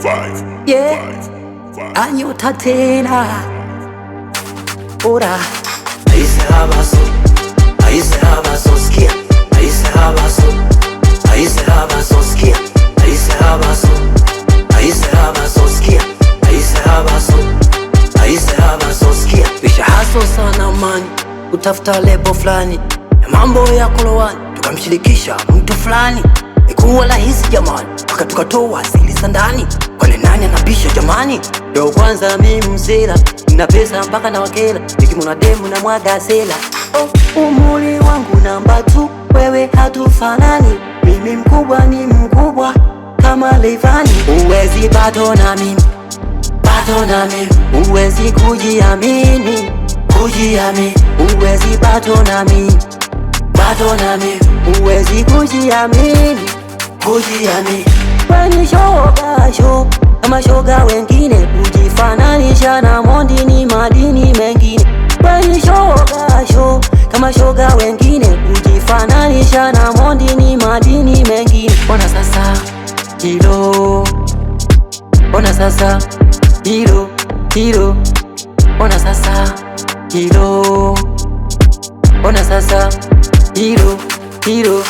Yeah, anyota tena. Ora Aise habaso, aise habaso skia, aise habaso, aise habaso skia, aise habaso, aise habaso skia, aise habaso, aise habaso skia. Bisha haso sana mani, utafuta lebo flani ya mambo ya kolowani, tukamshirikisha mtu flani. Ikuwa rahisi jamani, paka tukatoa siri za ndani. Kwani nani anabisha jamani? Leo kwanza mimi mzela, nina pesa mpaka na wakela, nikimwona demu na mwaga sela. Umuri wangu namba 2, wewe hatufanani. Mimi mkubwa ni mkubwa kama Levani. Uwezi bato na mimi, bato na mimi. Uwezi kujiamini, kujiamini. Uwezi bato na mimi, bato na mimi. Uwezi kujiamini, kujiamini. Weni shoga show kama shoga wengine, kujifananisha na Mondi ni madini mengine. Weni shoga show kama shoga wengine, kujifananisha na Mondi ni madini mengine. Ona sasa hilo, ona sasa hilo, hilo. Ona sasa hilo, ona sasa hilo, hilo.